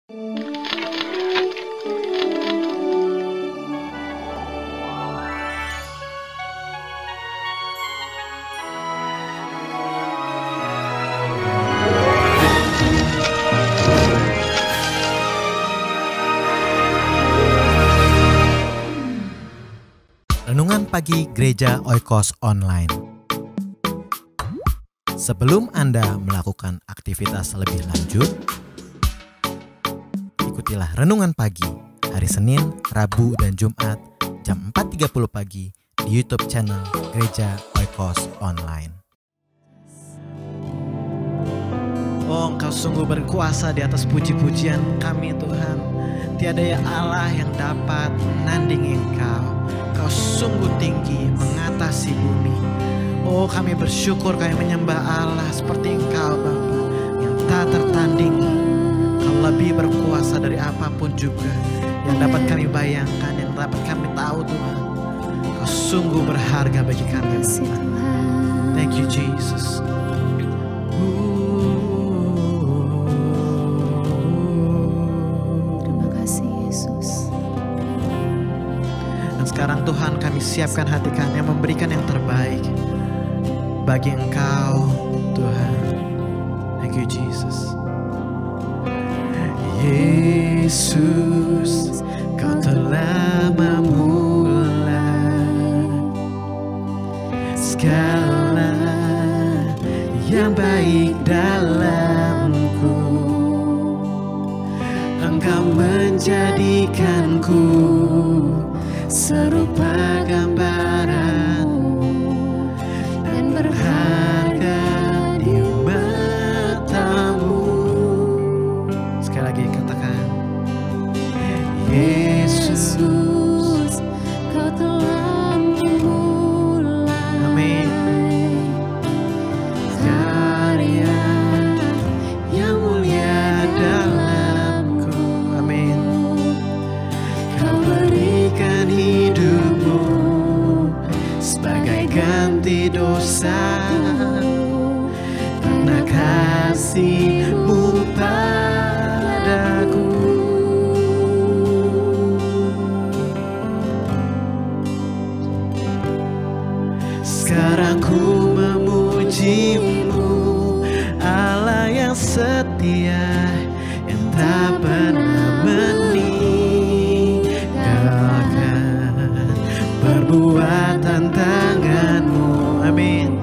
Renungan Pagi Gereja Oikos Online. Sebelum Anda melakukan aktivitas lebih lanjut, ikutilah Renungan Pagi hari Senin, Rabu, dan Jumat jam 4.30 pagi di YouTube channel Gereja Oikos Online. Oh, Engkau sungguh berkuasa di atas puji-pujian kami, Tuhan. Tiada ya Allah yang dapat menandingi Engkau. Kau sungguh tinggi mengatasi bumi. Oh, kami bersyukur, kami menyembah Allah seperti Engkau, Bapa, yang tak tertandingi. Kau lebih berkuasa dari apapun juga yang dapat kami bayangkan, yang dapat kami tahu, Tuhan. Kau sungguh berharga bagi kami, Bapa. Thank you, Jesus. Sekarang Tuhan, kami siapkan hati kami memberikan yang terbaik bagi Engkau, Tuhan. Thank you, Jesus. Yesus, Kau telah memulai segala yang baik dalamku. Engkau menjadikanku serupa gambaran-Mu dan berharga di mata-Mu. Sekali lagi katakan, Yesus, Kau telah memulai. Amin. Karya yang mulia dalamku. Amin. Kau berikan hidup-Mu sebagai ganti dosa, karena kasih-Mu padaku. Sekarang ku memuji-Mu, Allah yang setia, yang tak pernah meninggalkan perbuatan tangan-Mu. Amin.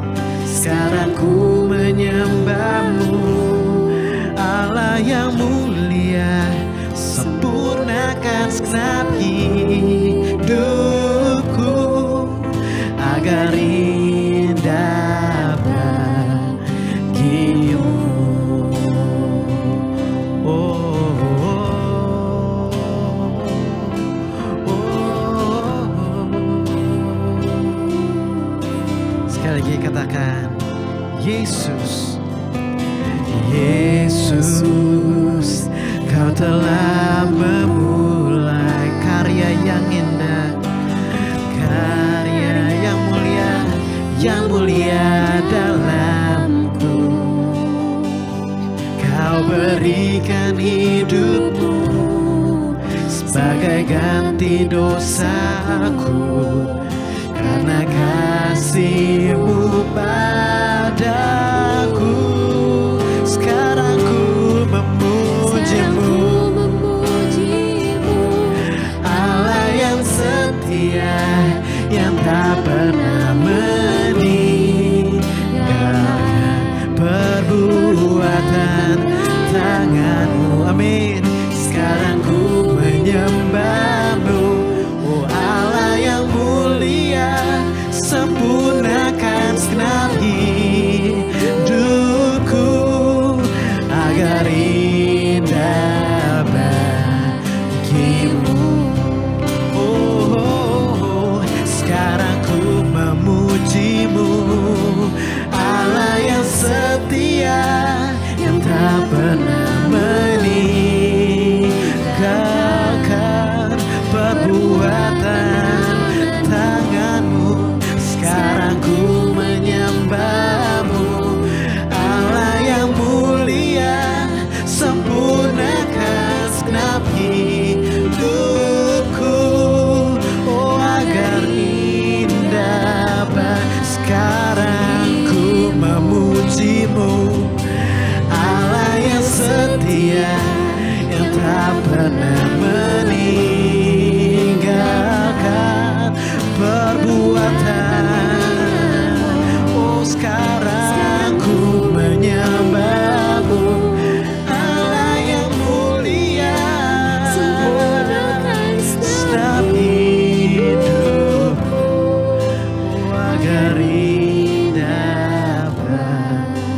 Sekarang ku menyembah-Mu, Allah yang mulia, sempurnakan segenap hidupku agar indah bagi-Mu. Sekali lagi katakan, Yesus, Yesus, Kau telah memulai karya yang indah, karya yang mulia dalamku. Kau berikan hidup-Mu sebagai ganti dosaku, karena kasih-Mu padaku. Sekarang ku memuji-Mu, Allah yang setia, yang tak pernah meninggalkan perbuatan tangan-Mu. Amin. Sekarang ku menyembah-Mu, oh Allah yang mulia, sempurnakan segenap hidupku setia yang tak pernah meninggalkan perbuatan. Oh, sekarang ku menyembah-Mu, Allah yang mulia, setiap hidupku, oh, agar indah bagimu,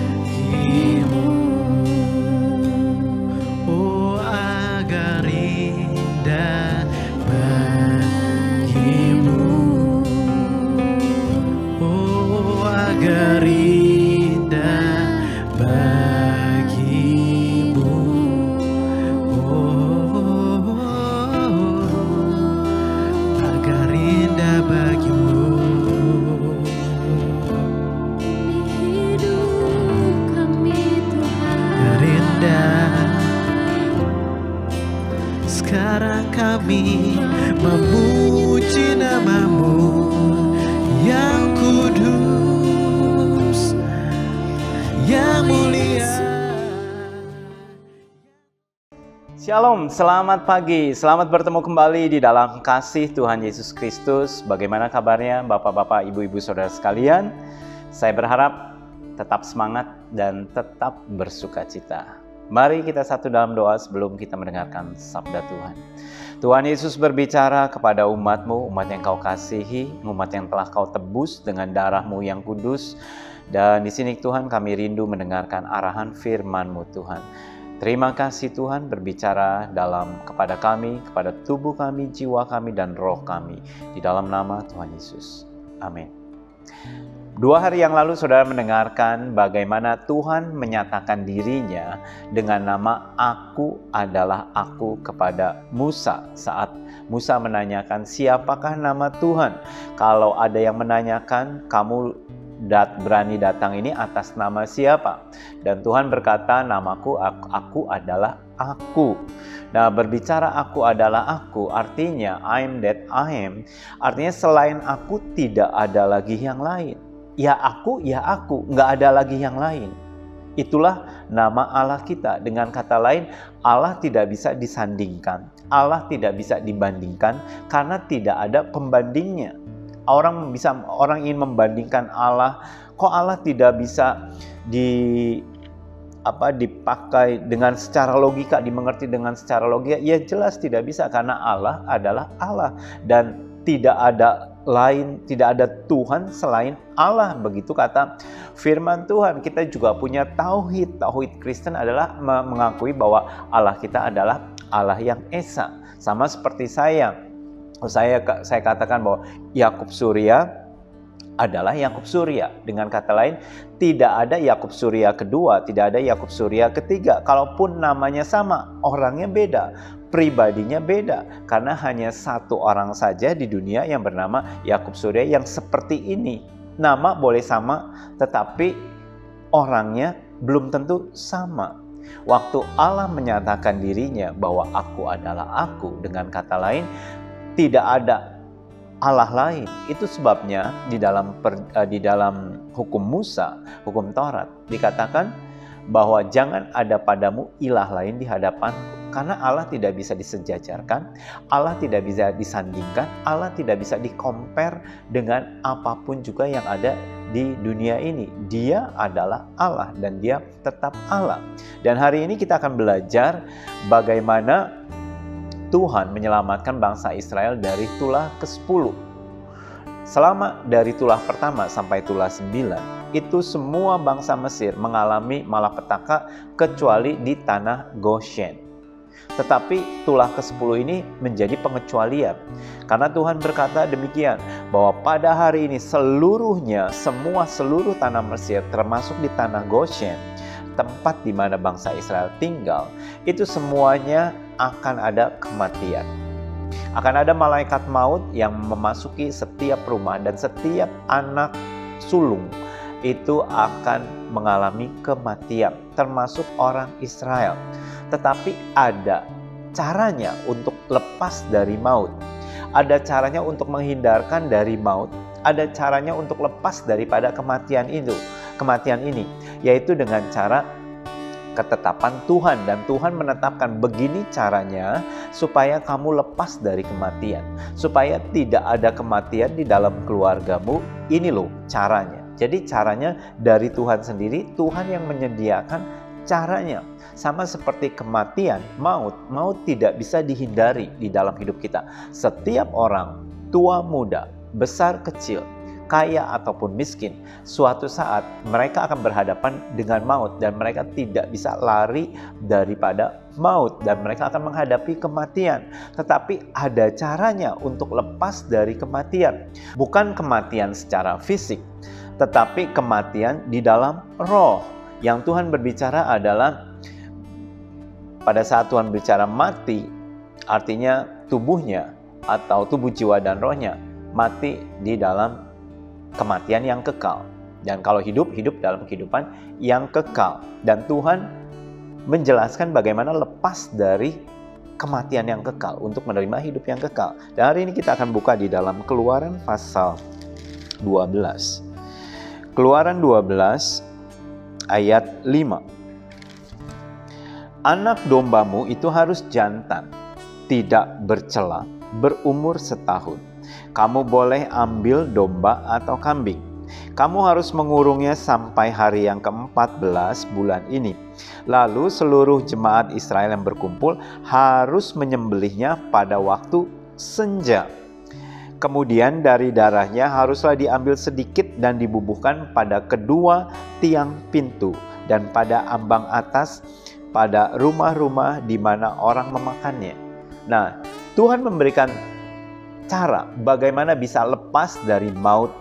oh, agar indah bagimu, oh, agar indah bagimu, oh, agar indah bagimu. Agar indah. Sekarang kami memuji nama-Mu yang kudus, yang mulia. Shalom, selamat pagi, selamat bertemu kembali di dalam kasih Tuhan Yesus Kristus. Bagaimana kabarnya Bapak-bapak, Ibu-ibu, Saudara sekalian? Saya berharap tetap semangat dan tetap bersukacita. Mari kita satu dalam doa sebelum kita mendengarkan sabda Tuhan. Tuhan Yesus berbicara kepada umat-Mu, umat yang Kau kasihi, umat yang telah Kau tebus dengan darah-Mu yang kudus. Dan di sini Tuhan, kami rindu mendengarkan arahan firman-Mu Tuhan. Terima kasih Tuhan, berbicara kepada kami, kepada tubuh kami, jiwa kami, dan roh kami. Di dalam nama Tuhan Yesus. Amin. 2 hari yang lalu saudara mendengarkan bagaimana Tuhan menyatakan dirinya dengan nama Aku adalah Aku kepada Musa. Saat Musa menanyakan siapakah nama Tuhan. Kalau ada yang menanyakan kamu berani datang ini atas nama siapa? Dan Tuhan berkata namaku aku adalah Aku. Nah, berbicara Aku adalah Aku artinya I'm that I am. Artinya selain Aku tidak ada lagi yang lain. Ya aku, nggak ada lagi yang lain. Itulah nama Allah kita. Dengan kata lain, Allah tidak bisa disandingkan. Allah tidak bisa dibandingkan karena tidak ada pembandingnya. Orang ingin membandingkan Allah, kok Allah tidak bisa dipakai dengan secara logika, dimengerti dengan secara logika? Ya jelas tidak bisa karena Allah adalah Allah dan tidak ada Tuhan selain Allah. Begitu kata firman Tuhan. Kita juga punya tauhid. Tauhid Kristen adalah mengakui bahwa Allah kita adalah Allah yang esa. Sama seperti saya katakan bahwa Yakub Surya adalah Yakub Surya. Dengan kata lain, tidak ada Yakub Surya kedua, tidak ada Yakub Surya ketiga. Kalaupun namanya sama, orangnya beda, pribadinya beda. Karena hanya satu orang saja di dunia yang bernama Yakub Surya yang seperti ini. Nama boleh sama, tetapi orangnya belum tentu sama. Waktu Allah menyatakan dirinya bahwa Aku adalah Aku, dengan kata lain, tidak ada Allah lain. Itu sebabnya di dalam hukum Musa, hukum Taurat, dikatakan bahwa jangan ada padamu ilah lain di hadapanku. Karena Allah tidak bisa disejajarkan, Allah tidak bisa disandingkan, Allah tidak bisa di-compare dengan apapun juga yang ada di dunia ini. Dia adalah Allah dan Dia tetap Allah. Dan hari ini kita akan belajar bagaimana Tuhan menyelamatkan bangsa Israel dari tulah ke-10. Selama dari tulah pertama sampai tulah 9, itu semua bangsa Mesir mengalami malapetaka kecuali di tanah Goshen. Tetapi tulah ke-10 ini menjadi pengecualian. Karena Tuhan berkata demikian, bahwa pada hari ini seluruh tanah Mesir, termasuk di tanah Goshen, tempat di mana bangsa Israel tinggal, itu semuanya akan ada kematian. Akan ada malaikat maut yang memasuki setiap rumah dan setiap anak sulung itu akan mengalami kematian, termasuk orang Israel. Tetapi ada caranya untuk lepas dari maut. Ada caranya untuk menghindarkan dari maut. Ada caranya untuk lepas daripada kematian ini, yaitu dengan cara ketetapan Tuhan, dan Tuhan menetapkan begini caranya supaya kamu lepas dari kematian, supaya tidak ada kematian di dalam keluargamu. Ini loh caranya. Jadi caranya dari Tuhan sendiri, Tuhan yang menyediakan caranya. Sama seperti kematian, maut tidak bisa dihindari di dalam hidup kita. Setiap orang, tua muda, besar kecil, kaya ataupun miskin, suatu saat mereka akan berhadapan dengan maut, dan mereka tidak bisa lari daripada maut, dan mereka akan menghadapi kematian. Tetapi ada caranya untuk lepas dari kematian. Bukan kematian secara fisik, tetapi kematian di dalam roh. Yang Tuhan berbicara adalah pada saat Tuhan bicara mati, artinya tubuhnya atau tubuh, jiwa, dan rohnya mati di dalam kematian yang kekal. Dan kalau hidup dalam kehidupan yang kekal. Dan Tuhan menjelaskan bagaimana lepas dari kematian yang kekal untuk menerima hidup yang kekal. Dan hari ini kita akan buka di dalam Keluaran pasal 12. Keluaran 12 ayat 5. Anak dombamu itu harus jantan, tidak bercela, berumur setahun. Kamu boleh ambil domba atau kambing. Kamu harus mengurungnya sampai hari yang ke-14 bulan ini. Lalu seluruh jemaat Israel yang berkumpul harus menyembelihnya pada waktu senja. Kemudian dari darahnya haruslah diambil sedikit dan dibubuhkan pada kedua tiang pintu dan pada ambang atas pada rumah-rumah di mana orang memakannya. Nah, Tuhan memberikan cara bagaimana bisa lepas dari maut,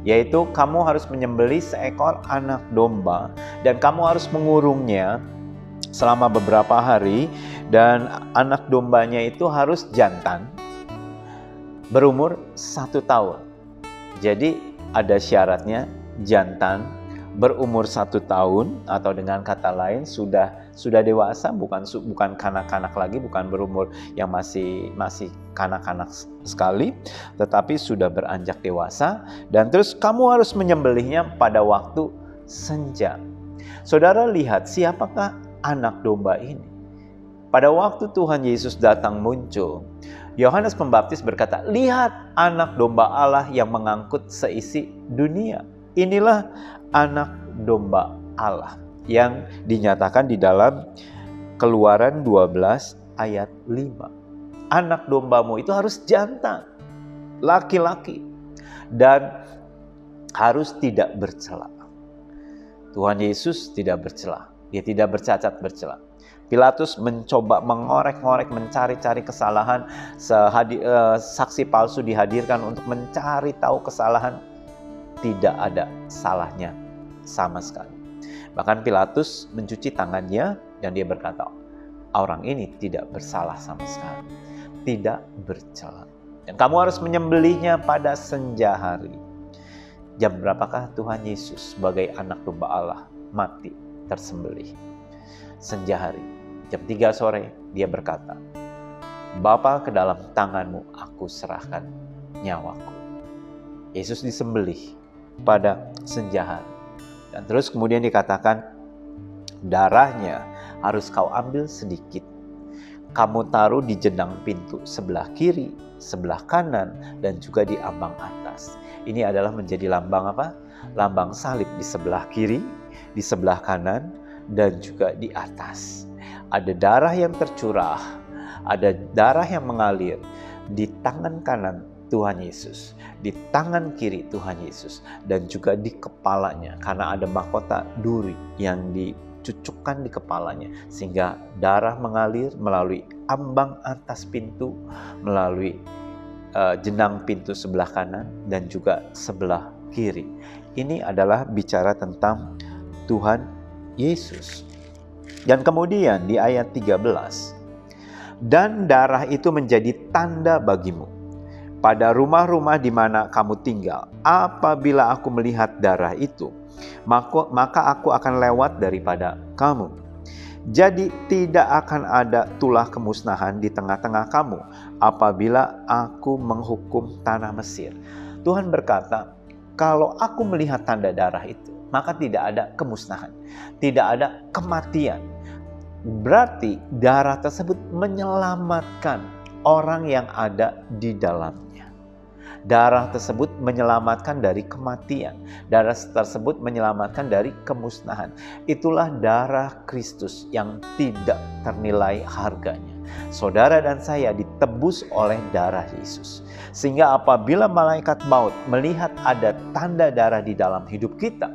yaitu kamu harus menyembelih seekor anak domba dan kamu harus mengurungnya selama beberapa hari, dan anak dombanya itu harus jantan berumur 1 tahun. Jadi ada syaratnya, jantan berumur 1 tahun, atau dengan kata lain sudah dewasa, bukan kanak-kanak lagi, bukan berumur yang masih kanak-kanak sekali, tetapi sudah beranjak dewasa. Dan terus kamu harus menyembelihnya pada waktu senja. Saudara lihat siapakah anak domba ini? Pada waktu Tuhan Yesus datang muncul, Yohanes Pembaptis berkata, "Lihat anak domba Allah yang mengangkut seisi dunia." Inilah anak domba Allah yang dinyatakan di dalam Keluaran 12 ayat 5. Anak dombamu itu harus jantan, laki-laki, dan harus tidak bercela. Tuhan Yesus tidak bercela, dia tidak bercacat bercela. Pilatus mencoba mengorek-ngorek, mencari-cari kesalahan. Saksi palsu dihadirkan untuk mencari tahu kesalahan. Tidak ada salahnya sama sekali. Bahkan Pilatus mencuci tangannya dan dia berkata, orang ini tidak bersalah sama sekali, tidak bercela. Dan kamu harus menyembelihnya pada senja hari. Jam berapakah Tuhan Yesus sebagai anak domba Allah mati tersembelih? Senja hari, jam 3 sore, dia berkata, "Bapa, ke dalam tanganmu aku serahkan nyawaku." Yesus disembelih pada senja hari. Dan terus kemudian dikatakan, darahnya harus kau ambil sedikit. Kamu taruh di jenang pintu sebelah kiri, sebelah kanan, dan juga di ambang atas. Ini adalah menjadi lambang apa? Lambang salib di sebelah kiri, di sebelah kanan, dan juga di atas. Ada darah yang tercurah, ada darah yang mengalir di tangan kanan Tuhan Yesus, di tangan kiri Tuhan Yesus, dan juga di kepalanya, karena ada mahkota duri yang dicucukkan di kepalanya, sehingga darah mengalir melalui ambang atas pintu, melalui jenang pintu sebelah kanan dan juga sebelah kiri. Ini adalah bicara tentang Tuhan Yesus. Dan kemudian di ayat 13, "Dan darah itu menjadi tanda bagimu pada rumah-rumah di mana kamu tinggal. Apabila aku melihat darah itu, maka aku akan lewat daripada kamu. Jadi tidak akan ada tulah kemusnahan di tengah-tengah kamu apabila aku menghukum tanah Mesir." Tuhan berkata, kalau aku melihat tanda darah itu, maka tidak ada kemusnahan, tidak ada kematian. Berarti darah tersebut menyelamatkan orang yang ada di dalamnya. Darah tersebut menyelamatkan dari kematian. Darah tersebut menyelamatkan dari kemusnahan. Itulah darah Kristus yang tidak ternilai harganya. Saudara dan saya ditebus oleh darah Yesus. Sehingga apabila malaikat maut melihat ada tanda darah di dalam hidup kita,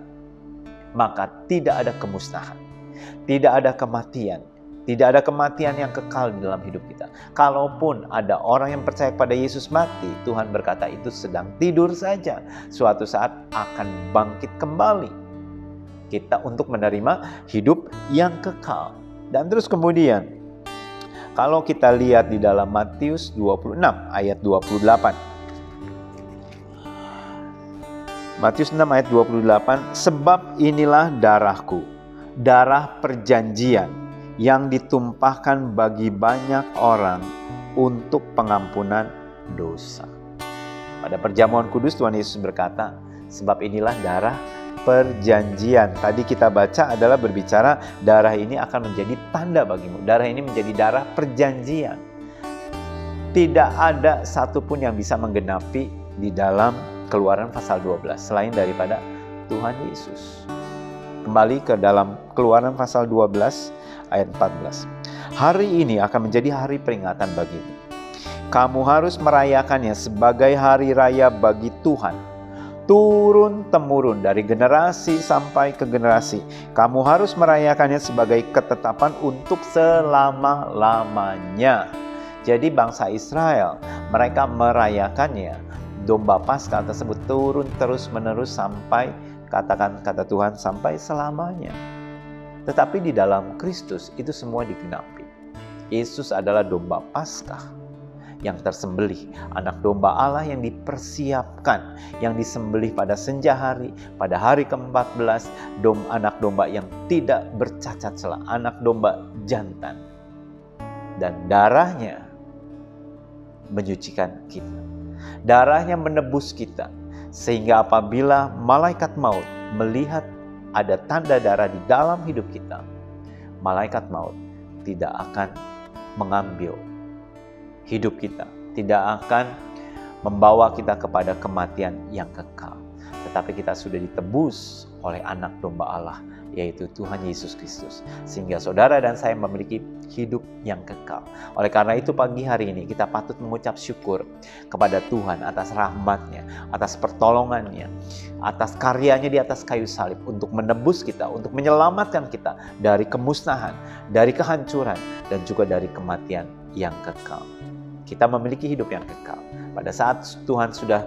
maka tidak ada kemusnahan, tidak ada kematian, tidak ada kematian yang kekal di dalam hidup kita. Kalaupun ada orang yang percaya kepada Yesus mati, Tuhan berkata itu sedang tidur saja. Suatu saat akan bangkit kembali kita untuk menerima hidup yang kekal. Dan terus kemudian, kalau kita lihat di dalam Matius 26 ayat 28. Matius 6 ayat 28, sebab inilah darahku, darah perjanjian yang ditumpahkan bagi banyak orang untuk pengampunan dosa. Pada perjamuan kudus Tuhan Yesus berkata, sebab inilah darah perjanjian. Tadi kita baca adalah berbicara darah ini akan menjadi tanda bagimu. Darah ini menjadi darah perjanjian. Tidak ada satupun yang bisa menggenapi di dalam Keluaran pasal 12 selain daripada Tuhan Yesus. Kembali ke dalam Keluaran pasal 12 ayat 14. Hari ini akan menjadi hari peringatan bagimu. Kamu harus merayakannya sebagai hari raya bagi Tuhan. Turun-temurun dari generasi sampai ke generasi. Kamu harus merayakannya sebagai ketetapan untuk selama-lamanya. Jadi bangsa Israel, mereka merayakannya. Domba Paskah tersebut turun terus-menerus sampai, katakan kata Tuhan, sampai selamanya. Tetapi di dalam Kristus itu semua digenapi. Yesus adalah domba Paskah yang tersembelih, anak domba Allah yang dipersiapkan, yang disembelih pada senja hari, pada hari ke-14, anak domba yang tidak bercacat celah, anak domba jantan. Dan darahnya menyucikan kita. Darahnya menebus kita, sehingga apabila malaikat maut melihat ada tanda darah di dalam hidup kita, malaikat maut tidak akan mengambil hidup kita, tidak akan membawa kita kepada kematian yang kekal. Tetapi kita sudah ditebus oleh anak domba Allah, yaitu Tuhan Yesus Kristus. Sehingga saudara dan saya memiliki hidup yang kekal. Oleh karena itu pagi hari ini kita patut mengucap syukur kepada Tuhan atas rahmat-Nya, atas pertolongan-Nya, atas karyanya di atas kayu salib untuk menebus kita, untuk menyelamatkan kita dari kemusnahan, dari kehancuran, dan juga dari kematian yang kekal. Kita memiliki hidup yang kekal. Pada saat Tuhan sudah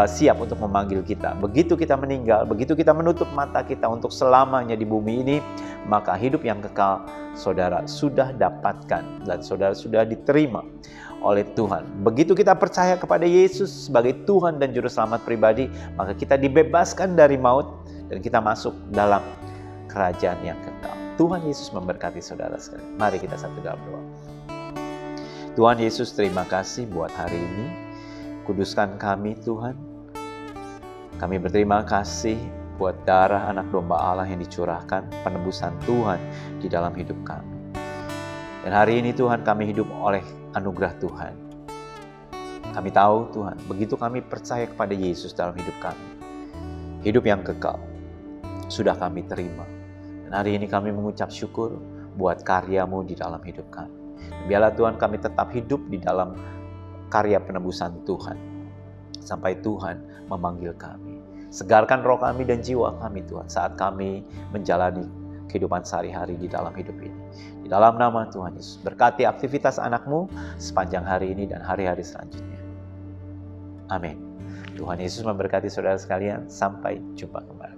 siap untuk memanggil kita, begitu kita meninggal, begitu kita menutup mata kita untuk selamanya di bumi ini, maka hidup yang kekal saudara sudah dapatkan dan saudara sudah diterima oleh Tuhan. Begitu kita percaya kepada Yesus sebagai Tuhan dan Juru Selamat pribadi, maka kita dibebaskan dari maut dan kita masuk dalam kerajaan yang kekal. Tuhan Yesus memberkati saudara sekalian. Mari kita satu dalam doa. Tuhan Yesus, terima kasih buat hari ini. Kuduskan kami Tuhan. Kami berterima kasih buat darah anak domba Allah yang dicurahkan, penebusan Tuhan di dalam hidup kami. Dan hari ini Tuhan, kami hidup oleh anugerah Tuhan. Kami tahu Tuhan, begitu kami percaya kepada Yesus dalam hidup kami, hidup yang kekal sudah kami terima. Dan hari ini kami mengucap syukur buat karya-Mu di dalam hidup kami. Dan biarlah Tuhan kami tetap hidup di dalam karya penebusan Tuhan sampai Tuhan memanggil kami. Segarkan roh kami dan jiwa kami Tuhan saat kami menjalani kehidupan sehari-hari di dalam hidup ini. Di dalam nama Tuhan Yesus, berkati aktivitas anak-Mu sepanjang hari ini dan hari-hari selanjutnya. Amin. Tuhan Yesus memberkati saudara sekalian. Sampai jumpa kembali.